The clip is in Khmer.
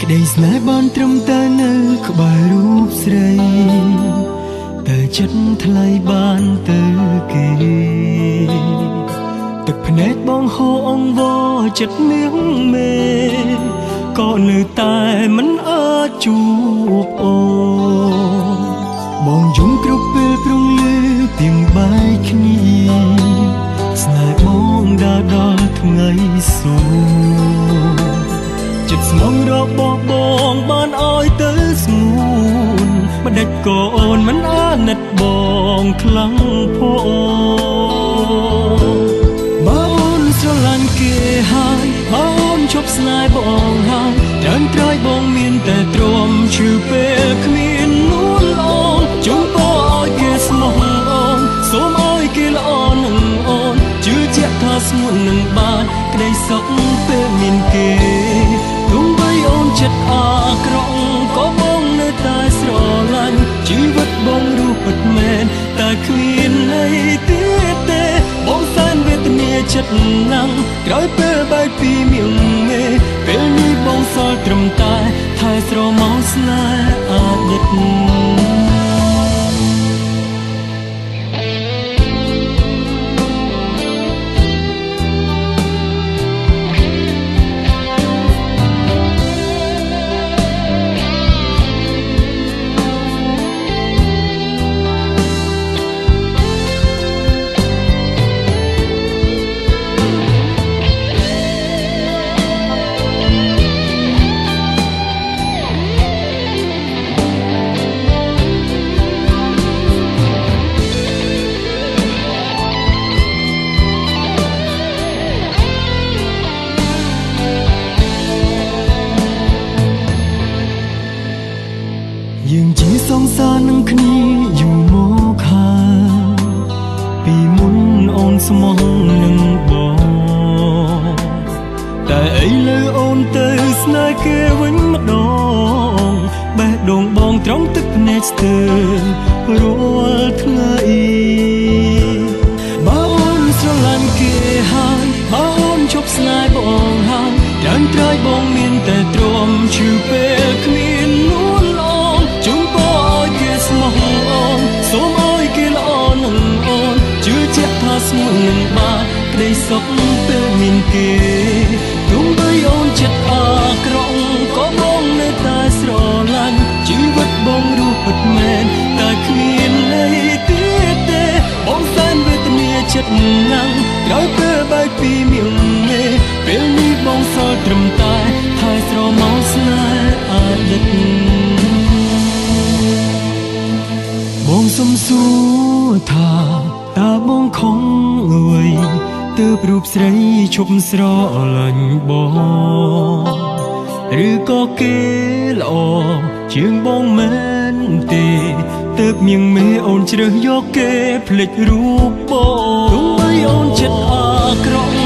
ក្តីស្នេហ៍បានត្រឹមតែនៅក្បែររូបស្រីតែចិត្តថ្លៃបានទៅគេទឹកភ្នែកបងហូរអង្វរចិត្តនាងមេក៏នៅតែមិនអាចជួបអូនបងយំគ្រប់ពេលព្រងលើទៀងបែកគ្នាស្នេហ៍បងដល់ថ្ងៃសួរចិត្តស្មងរបស់បងបានឲ្យទៅស្ងួនមិនដេចក៏អូនមិនអាណិតបងខ្លាំងពោបើអូនស្រឡាញ់គេហើយបើអូនជប់ស្នេហ៍បងហើយច្រើនក្រោយបងមានតែទ្រាំឈឺពេលគ្មាននួនអូនជូនពរឲ្យគេស្មោះអូនសូមឲ្យគេល្អនឹងអូនជឿជាក់ថាស្ងួននឹងបានក្តីសុខពេលមានគេទោះបីអូនចិត្តអាក្រក់ក៏បងនៅតែស្រឡាញ់ជីវិតបងរស់ពិតមែនតែគ្មានន័យទៀតទេបងសែនវេទនាចិត្តណាំងក្រោយពេលបែកពីមៀងមេពេលនេះបងសល់ត្រឹមតែថែស្រមោលស្នេហ៍អាណិតយើងជាសង្សារនឹងគ្នាយូរមកហើយពីមុនអូនស្មោះនឹងបងតែឥឡូវអូនទៅស្នេហ៍គេវិញម្ដងបេះដូងបងត្រង់ទឹកភ្នែកស្ទើររាល់ថ្ងៃបើអូនស្រឡាញ់គេហើយបើអូនជប់ស្នេហ៍បងហើយយ៉ាងត្រៃបងមានតែទ្រាំឈឺពេលគ្មាននួនជូនពរឲ្យគេស្មោះអូនសូមឲ្យគេល្អនឹងអូនជឿជាក់ថាស្ងួននឹងបានក្តីសុខពេលមានគេទោះបីអូនចិត្តអាក្រក់ក៏បងនៅតែស្រឡាញ់ជីវិតបងរស់ពិតមែនតែគ្មានន័យទៀតទេបងសែនវេទនាចិត្តណាំងក្រោយពេលបែកពីមៀងមេពេលនេះបងសល់ត្រឹមតែថែស្រមោលស្នេហ៍អាណិតបងសុំសួរថាតើបងខំអ្វីទើបរូបស្រីឈប់ស្រឡាញ់បងឬក៏គេល្អជាងបងមែនទេទើបមៀងមេអូនជ្រើសយកគេភ្លេចរូបបងទោះបីអូនចិត្តអាក្រក់